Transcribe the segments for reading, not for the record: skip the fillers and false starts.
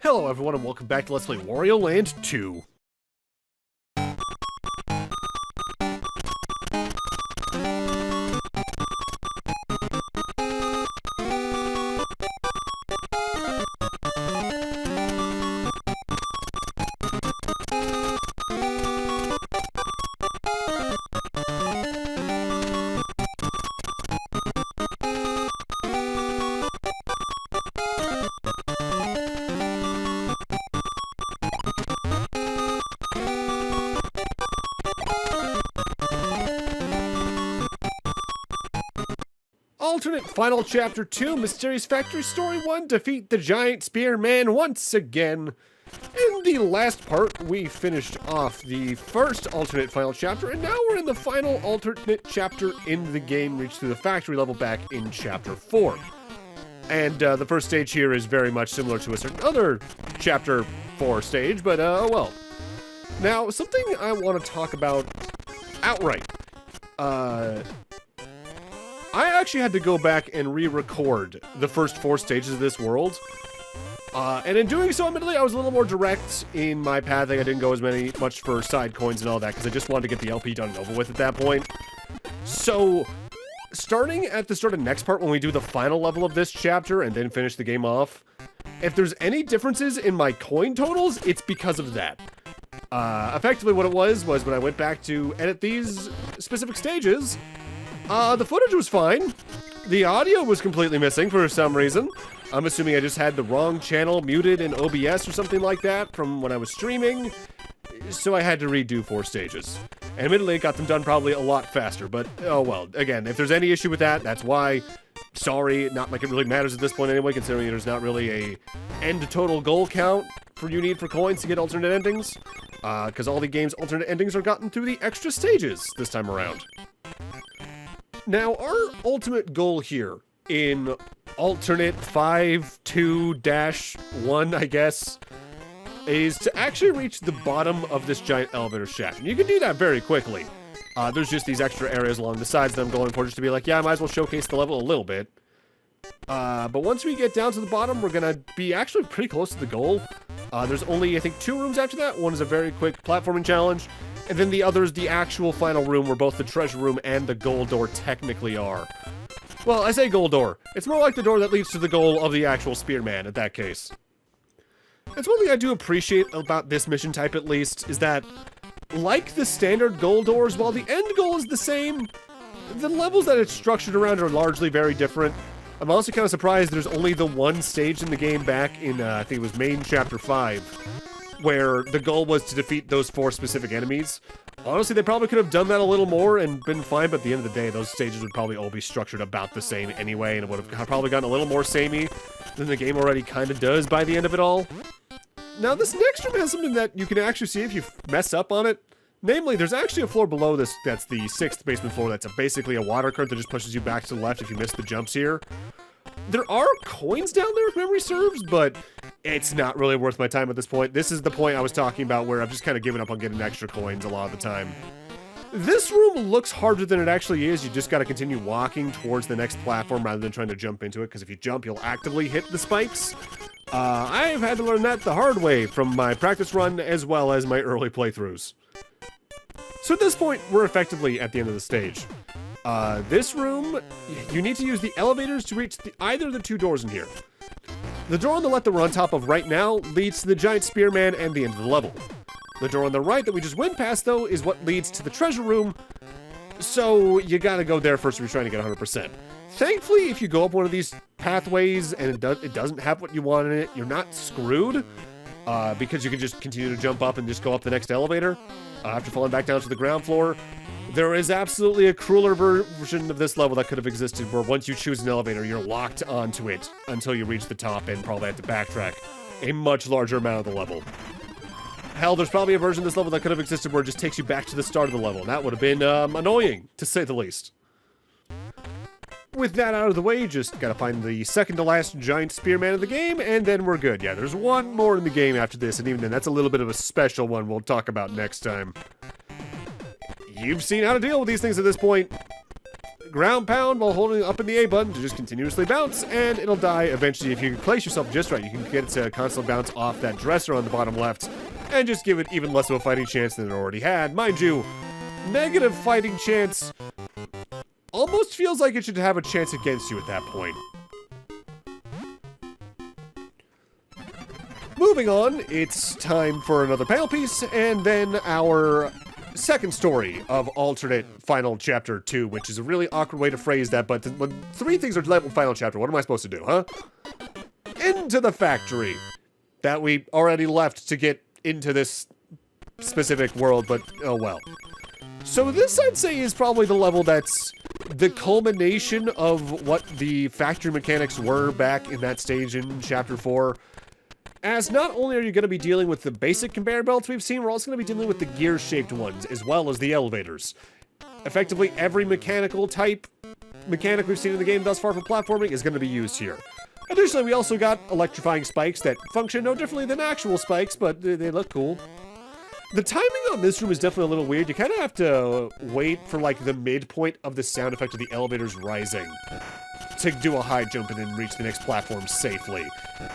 Hello everyone and welcome back to Let's Play Wario Land 2. Alternate Final Chapter 2, Mysterious Factory Story 1, Defeat the Giant Spearman once again. In the last part, we finished off the first alternate final chapter, and now we're in the final alternate chapter in the game, reached through the factory level back in Chapter 4. And the first stage here is very much similar to a certain other Chapter 4 stage, but oh well. Now, something I want to talk about outright. I actually had to go back and re-record the first 4 stages of this world. And in doing so, admittedly, I was a little more direct in my pathing. I didn't go as much for side coins and all that, because I just wanted to get the LP done and over with at that point. So, starting at the start of next part, when we do the final level of this chapter and then finish the game off, if there's any differences in my coin totals, it's because of that. Effectively what it was when I went back to edit these specific stages, the footage was fine. The audio was completely missing for some reason. I'm assuming I just had the wrong channel muted in OBS or something like that from when I was streaming. So I had to redo 4 stages. And admittedly, it got them done probably a lot faster, but oh well. Again, if there's any issue with that, that's why. Sorry, not like it really matters at this point anyway, considering there's not really a end total goal count you need for coins to get alternate endings. Because all the game's alternate endings are gotten through the extra stages this time around. Now, our ultimate goal here in alternate 5.2-1, I guess, is to actually reach the bottom of this giant elevator shaft. And you can do that very quickly. There's just these extra areas along the sides that I'm going for just to be like, yeah, I might as well showcase the level a little bit. But once we get down to the bottom, we're going to be actually pretty close to the goal. There's only, I think, 2 rooms after that. One is a very quick platforming challenge. And then the other is the actual final room where both the treasure room and the goal door technically are. Well, I say goal door. It's more like the door that leads to the goal of the actual spearman, at that case. That's one thing I do appreciate about this mission type, at least, is that, like the standard goal doors, while the end goal is the same, the levels that it's structured around are largely very different. I'm also kind of surprised there's only the one stage in the game back in, I think it was main Chapter 5, where the goal was to defeat those 4 specific enemies. Honestly, they probably could have done that a little more and been fine, but at the end of the day, those stages would probably all be structured about the same anyway, and it would have probably gotten a little more samey than the game already kind of does by the end of it all. Now, this next room has something that you can actually see if you mess up on it. Namely, there's actually a floor below this that's the 6th basement floor that's basically a water current that just pushes you back to the left if you miss the jumps here. There are coins down there if memory serves, but it's not really worth my time at this point. This is the point I was talking about where I've just kind of given up on getting extra coins a lot of the time. This room looks harder than it actually is. You just got to continue walking towards the next platform rather than trying to jump into it, because if you jump, you'll actively hit the spikes. I've had to learn that the hard way from my practice run as well as my early playthroughs. So at this point, we're effectively at the end of the stage. This room, you need to use the elevators to reach either of the 2 doors in here. The door on the left that we're on top of right now leads to the giant spearman and the end of the level. The door on the right that we just went past, though, is what leads to the treasure room, so you gotta go there first if you're trying to get 100%. Thankfully, if you go up one of these pathways and it doesn't have what you want in it, you're not screwed, because you can just continue to jump up and just go up the next elevator after falling back down to the ground floor. There is absolutely a crueler version of this level that could have existed where once you choose an elevator, you're locked onto it until you reach the top and probably have to backtrack a much larger amount of the level. Hell, there's probably a version of this level that could have existed where it just takes you back to the start of the level. That would have been annoying, to say the least. With that out of the way, just gotta find the second to last giant spearman of the game, and then we're good. Yeah, there's one more in the game after this, and even then, that's a little bit of a special one we'll talk about next time. You've seen how to deal with these things at this point. ground pound while holding up in the A button to just continuously bounce, and it'll die eventually. If you place yourself just right, you can get it to constantly bounce off that dresser on the bottom left, and just give it even less of a fighting chance than it already had. Mind you, negative fighting chance almost feels like it should have a chance against you at that point. Moving on, it's time for another panel piece, and then our second story of alternate final chapter 2, which is a really awkward way to phrase that, but when 3 things are labeled final chapter, what am I supposed to do, huh? Into the factory that we already left to get into this specific world, but oh well. So this, I'd say, is probably the level that's the culmination of what the factory mechanics were back in that stage in chapter 4. As not only are you going to be dealing with the basic conveyor belts we've seen, we're also going to be dealing with the gear-shaped ones, as well as the elevators. Effectively, every mechanical type mechanic we've seen in the game thus far for platforming is going to be used here. Additionally, we also got electrifying spikes that function no differently than actual spikes, but they look cool. The timing on this room is definitely a little weird. You kind of have to wait for, like, the midpoint of the sound effect of the elevators rising to do a high jump and then reach the next platform safely.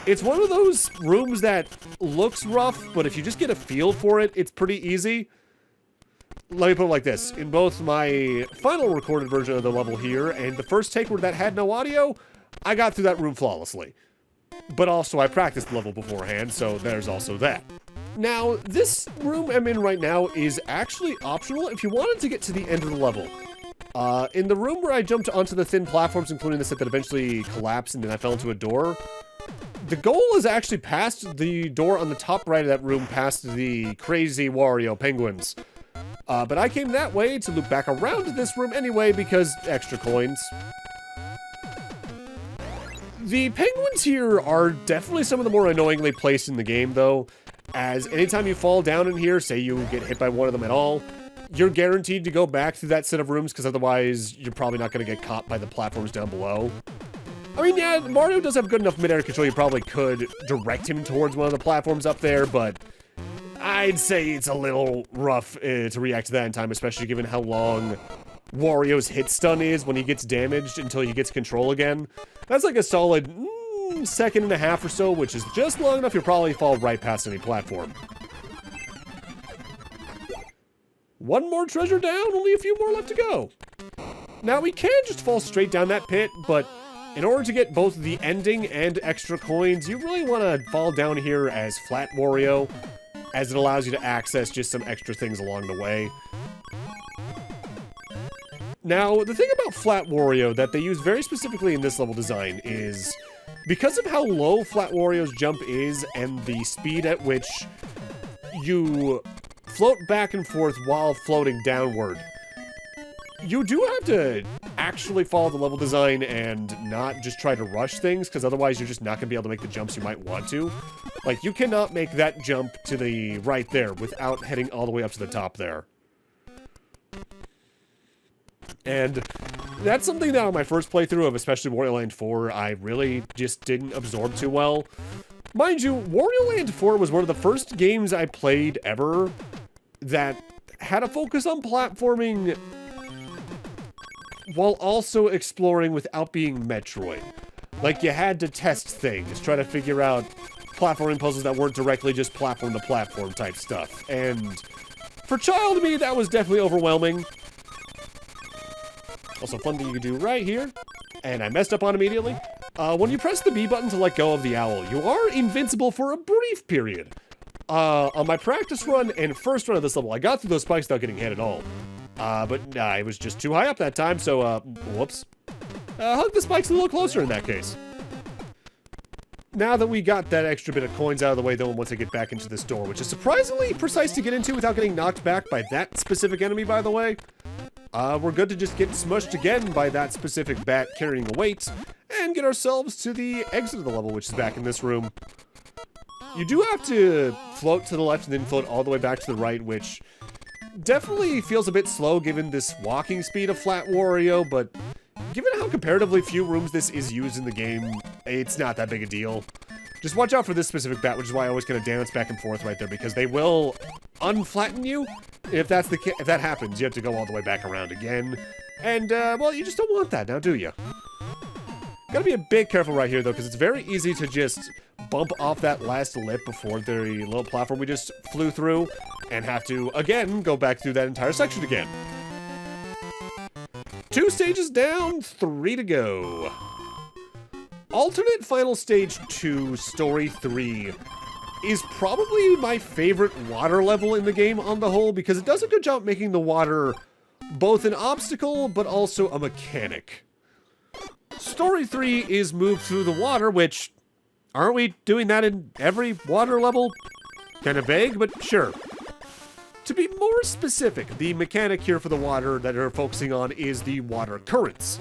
It's one of those rooms that looks rough, but if you just get a feel for it, it's pretty easy. Let me put it like this. In both my final recorded version of the level here and the first take where that had no audio, I got through that room flawlessly. But also, I practiced the level beforehand, so there's also that. Now, this room I'm in right now is actually optional if you wanted to get to the end of the level. In the room where I jumped onto the thin platforms, including the set that eventually collapsed and then I fell into a door, the goal is actually past the door on the top right of that room, past the crazy Wario penguins. But I came that way to loop back around to this room anyway because extra coins. The penguins here are definitely some of the more annoyingly placed in the game, though, as anytime you fall down in here, say you get hit by one of them at all, you're guaranteed to go back through that set of rooms, because otherwise you're probably not going to get caught by the platforms down below. I mean, yeah, Mario does have good enough mid-air control, you probably could direct him towards one of the platforms up there, but I'd say it's a little rough to react to that in time, especially given how long Wario's hit stun is when he gets damaged until he gets control again. That's like a solid second and a half or so, which is just long enough you'll probably fall right past any platform. One more treasure down, only a few more left to go. Now, we can just fall straight down that pit, but in order to get both the ending and extra coins, you really want to fall down here as Flat Wario, as it allows you to access just some extra things along the way. Now, the thing about Flat Wario that they use very specifically in this level design is, because of how low Flat Wario's jump is and the speed at which you float back and forth while floating downward, you do have to actually follow the level design and not just try to rush things, because otherwise you're just not going to be able to make the jumps you might want to. Like, you cannot make that jump to the right there without heading all the way up to the top there. And that's something that on my first playthrough of especially Wario Land 4, I really just didn't absorb too well. Mind you, Wario Land 4 was one of the first games I played ever that had a focus on platforming while also exploring without being Metroid. Like, you had to test things, try to figure out platforming puzzles that weren't directly just platform-to-platform type stuff. And for child me, that was definitely overwhelming. Also, fun thing you can do right here, and I messed up on immediately. When you press the B button to let go of the owl, you are invincible for a brief period. On my practice run and first run of this level, I got through those spikes without getting hit at all. But I was just too high up that time, so, whoops. Hug the spikes a little closer in that case. Now that we got that extra bit of coins out of the way, though, once I get back into this door, which is surprisingly precise to get into without getting knocked back by that specific enemy, by the way, we're good to just get smushed again by that specific bat carrying the weight, and get ourselves to the exit of the level, which is back in this room. You do have to float to the left and then float all the way back to the right, which definitely feels a bit slow given this walking speed of Flat Wario, but given how comparatively few rooms this is used in the game, it's not that big a deal. Just watch out for this specific bat, which is why I always kind of dance back and forth right there, because they will unflatten you if that happens, you have to go all the way back around again. And, well, you just don't want that now, do you? Gotta be a bit careful right here, though, because it's very easy to just bump off that last lip before the little platform we just flew through, and have to, again, go back through that entire section again. 2 stages down, 3 to go. Alternate Final Stage 2, Story 3 is probably my favorite water level in the game on the whole, because it does a good job making the water both an obstacle, but also a mechanic. Story 3 is move through the water, which, aren't we doing that in every water level? Kind of vague, but sure. To be more specific, the mechanic here for the water that we're focusing on is the water currents.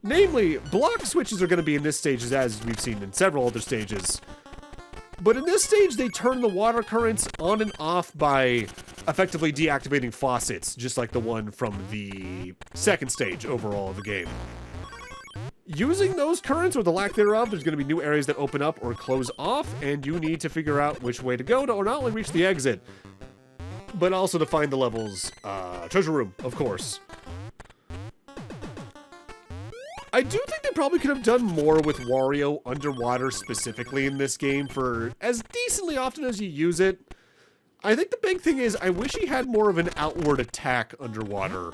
Namely, block switches are going to be in this stage as we've seen in several other stages. But in this stage, they turn the water currents on and off by effectively deactivating faucets, just like the one from the second stage overall of the game. Using those currents, or the lack thereof, there's going to be new areas that open up or close off, and you need to figure out which way to go to not only reach the exit, but also to find the level's treasure room, of course. I do think they probably could have done more with Wario underwater specifically in this game for as decently often as you use it. I think the big thing is I wish he had more of an outward attack underwater.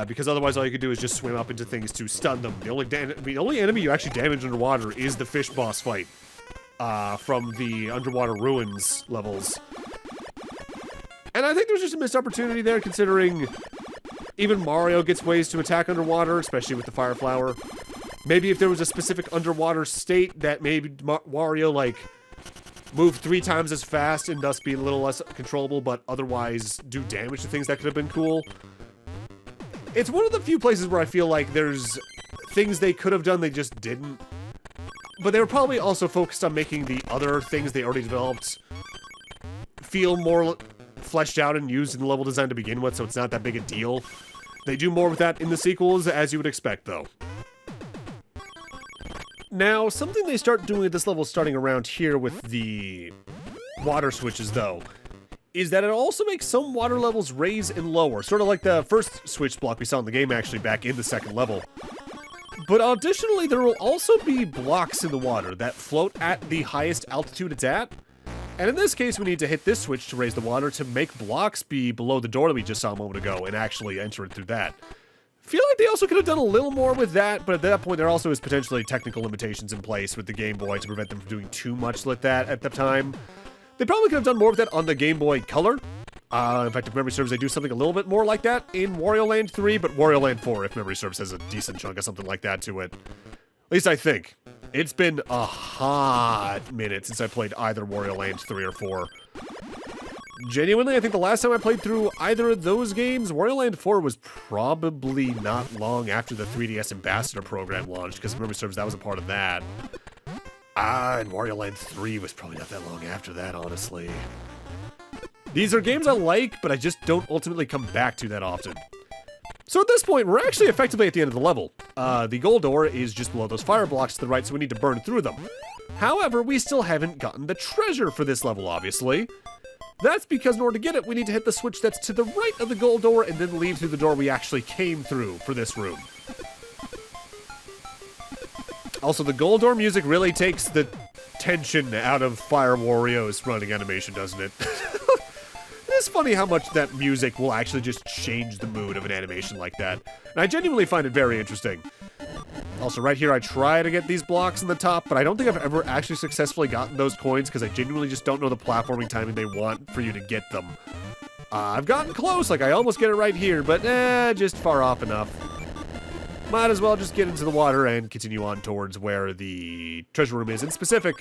Because otherwise all you could do is just swim up into things to stun them. The only enemy you actually damage underwater is the fish boss fight from the underwater ruins levels. And I think there's just a missed opportunity there, considering even Mario gets ways to attack underwater, especially with the fire flower. Maybe if there was a specific underwater state that made Wario, like, move 3 times as fast and thus be a little less controllable, but otherwise do damage to things, that could have been cool. It's one of the few places where I feel like there's things they could have done they just didn't. But they were probably also focused on making the other things they already developed feel more fleshed out and used in the level design to begin with, so it's not that big a deal. They do more with that in the sequels, as you would expect, though. Now, something they start doing at this level starting around here with the water switches, though, is that it also makes some water levels raise and lower, sort of like the first switch block we saw in the game, actually, back in the second level. But additionally, there will also be blocks in the water that float at the highest altitude it's at. And in this case, we need to hit this switch to raise the water to make blocks be below the door that we just saw a moment ago and actually enter it through that. Feel like they also could have done a little more with that, but at that point there also is potentially technical limitations in place with the Game Boy to prevent them from doing too much with that at the time. They probably could have done more with that on the Game Boy Color. In fact, if memory serves, they do something a little bit more like that in Wario Land 3, but Wario Land 4, if memory serves, has a decent chunk of something like that to it. At least I think. It's been a hot minute since I played either Wario Land 3 or 4. Genuinely, I think the last time I played through either of those games, Wario Land 4 was probably not long after the 3DS Ambassador program launched, because if memory serves, that was a part of that. And Wario Land 3 was probably not that long after that, honestly. These are games I like, but I just don't ultimately come back to that often. So at this point, we're actually effectively at the end of the level. The gold door is just below those fire blocks to the right, so we need to burn through them. However, we still haven't gotten the treasure for this level, obviously. That's because in order to get it, we need to hit the switch that's to the right of the gold door and then leave through the door we actually came through for this room. Also, the gold door music really takes the tension out of Fire Wario's running animation, doesn't it? It's funny how much that music will actually just change the mood of an animation like that. And I genuinely find it very interesting. Also, right here, I try to get these blocks in the top, but I don't think I've ever actually successfully gotten those coins because I genuinely just don't know the platforming timing they want for you to get them. I've gotten close, like I almost get it right here, but just far off enough. Might as well just get into the water and continue on towards where the treasure room is. In specific,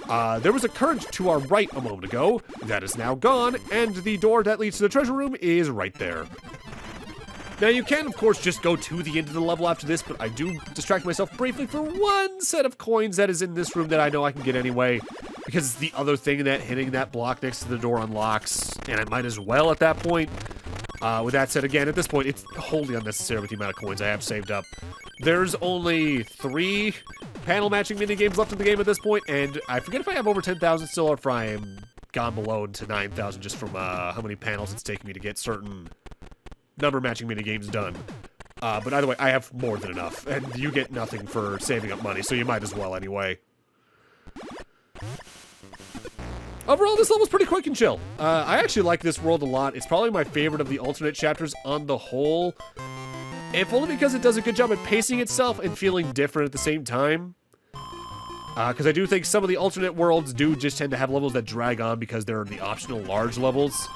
there was a current to our right a moment ago. That is now gone, and the door that leads to the treasure room is right there. Now, you can, of course, just go to the end of the level after this, but I do distract myself briefly for one set of coins that is in this room that I know I can get anyway, because it's the other thing that hitting that block next to the door unlocks, and I might as well at that point. With that said, again, at this point, it's wholly unnecessary with the amount of coins I have saved up. There's only 3 panel matching minigames left in the game at this point, and I forget if I have over 10,000 still or if I am gone below to 9,000 just from how many panels it's taken me to get certain number matching minigames done. But either way, I have more than enough, and you get nothing for saving up money, so you might as well anyway. Overall, this level's pretty quick and chill. I actually like this world a lot. It's probably my favorite of the alternate chapters on the whole. If only because it does a good job at pacing itself and feeling different at the same time. Because I do think some of the alternate worlds do just tend to have levels that drag on because they're the optional large levels.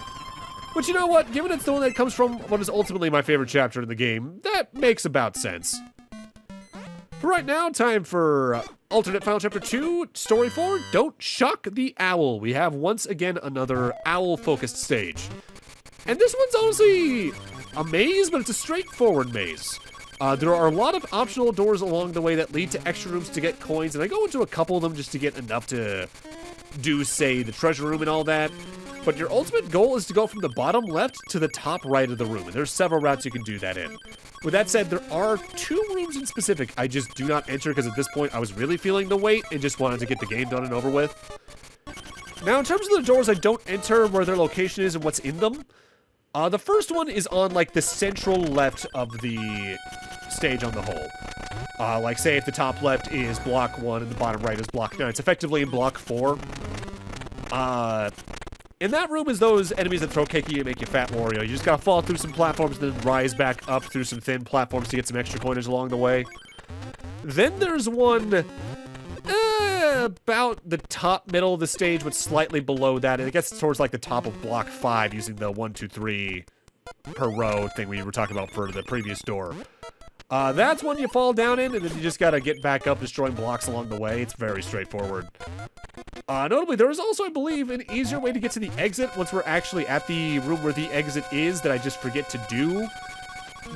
But you know what? Given it's the one that comes from what is ultimately my favorite chapter in the game, that makes about sense. For right now, time for alternate Final Chapter 2, Story 4, Don't Shock the Owl. We have once again another owl-focused stage. And this one's honestly a maze, but it's a straightforward maze. There are a lot of optional doors along the way that lead to extra rooms to get coins, and I go into a couple of them just to get enough to do, say, the treasure room and all that. But your ultimate goal is to go from the bottom left to the top right of the room, and there's several routes you can do that in. With that said, there are 2 rooms in specific I just do not enter because at this point I was really feeling the weight and just wanted to get the game done and over with. Now, in terms of the doors I don't enter, where their location is and what's in them, the first one is on, like, the central left of the stage on the whole. Like, say if the top left is block 1 and the bottom right is block 9. It's effectively in block 4. In that room is those enemies that throw cake at you and make you fat Wario. You just gotta fall through some platforms and then rise back up through some thin platforms to get some extra coinage along the way. Then there's one about the top middle of the stage, but slightly below that. And it gets towards like the top of block 5 using the 1, 2, 3 per row thing we were talking about for the previous door. That's one you fall down in, and then you just gotta get back up, destroying blocks along the way. It's very straightforward. Notably, there is also, I believe, an easier way to get to the exit once we're actually at the room where the exit is that I just forget to do.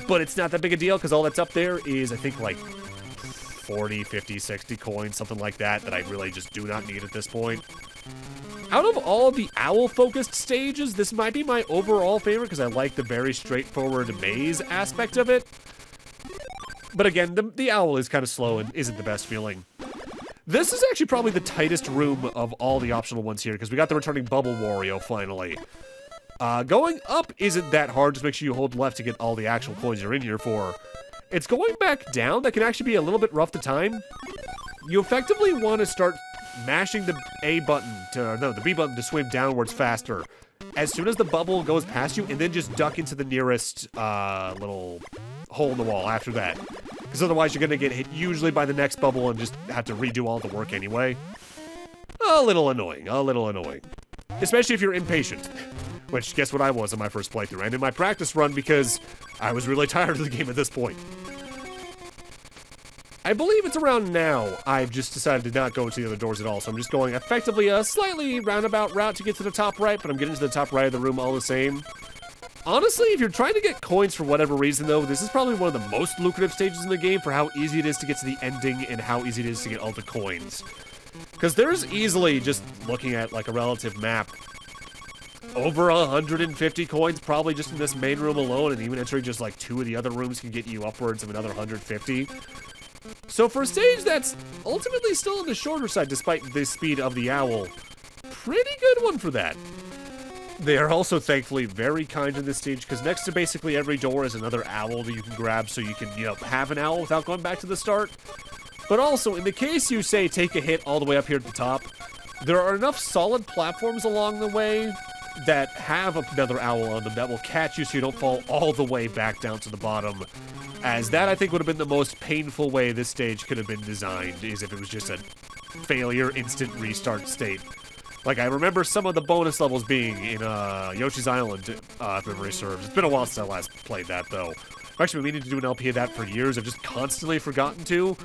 But it's not that big a deal, because all that's up there is, I think, like 40, 50, 60 coins, something like that, that I really just do not need at this point. Out of all of the owl-focused stages, this might be my overall favorite, because I like the very straightforward maze aspect of it. But again, the owl is kind of slow and isn't the best feeling. This is actually probably the tightest room of all the optional ones here, because we got the returning Bubble Wario, finally. Going up isn't that hard, just make sure you hold left to get all the actual coins you're in here for. It's going back down that can actually be a little bit rough to time. You effectively want to start mashing the A button, the B button to swim downwards faster. As soon as the bubble goes past you, and then just duck into the nearest little hole in the wall after that. Because otherwise you're going to get hit usually by the next bubble and just have to redo all the work anyway. A little annoying, a little annoying. Especially if you're impatient. Which, guess what I was in my first playthrough, and in my practice run because I was really tired of the game at this point. I believe it's around now I've just decided to not go into the other doors at all, so I'm just going effectively a slightly roundabout route to get to the top right, but I'm getting to the top right of the room all the same. Honestly, if you're trying to get coins for whatever reason, though, this is probably one of the most lucrative stages in the game for how easy it is to get to the ending and how easy it is to get all the coins. Because there's easily, just looking at, like, a relative map, over 150 coins probably just in this main room alone, and even entering just, like, 2 of the other rooms can get you upwards of another 150. So for a stage that's ultimately still on the shorter side, despite the speed of the owl, pretty good one for that. They are also, thankfully, very kind in this stage, because next to basically every door is another owl that you can grab so you can, you know, have an owl without going back to the start. But also, in the case you, say, take a hit all the way up here at the top, there are enough solid platforms along the way that have another owl on them that will catch you so you don't fall all the way back down to the bottom. As that, I think, would have been the most painful way this stage could have been designed, is if it was just a failure, instant restart state. Like, I remember some of the bonus levels being in Yoshi's Island, if memory serves. It's been a while since I last played that, though. I've actually been meaning to do an LP of that for years. I've just constantly forgotten to.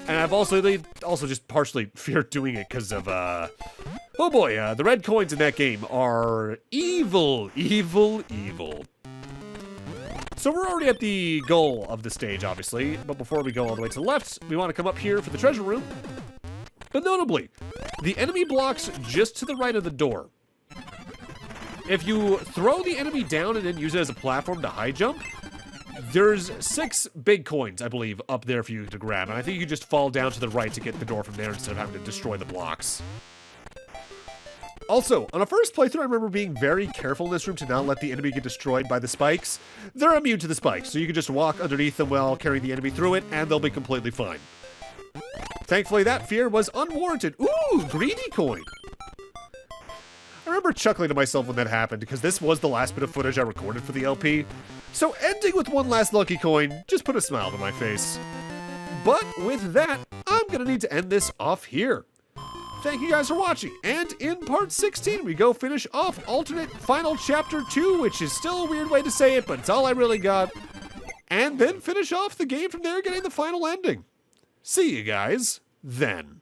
And I've also just partially feared doing it because of, oh boy, the red coins in that game are evil, evil, evil. So we're already at the goal of the stage, obviously. But before we go all the way to the left, we want to come up here for the treasure room. But notably, the enemy blocks just to the right of the door. If you throw the enemy down and then use it as a platform to high jump, there's 6 big coins, I believe, up there for you to grab. And I think you just fall down to the right to get the door from there instead of having to destroy the blocks. Also, on a first playthrough, I remember being very careful in this room to not let the enemy get destroyed by the spikes. They're immune to the spikes, so you can just walk underneath them while carrying the enemy through it, and they'll be completely fine. Thankfully, that fear was unwarranted. Ooh, greedy coin. I remember chuckling to myself when that happened, because this was the last bit of footage I recorded for the LP. So ending with one last lucky coin just put a smile on my face. But with that, I'm gonna need to end this off here. Thank you guys for watching, and in part 16, we go finish off alternate final chapter 2, which is still a weird way to say it, but it's all I really got. And then finish off the game from there, getting the final ending. See you guys then.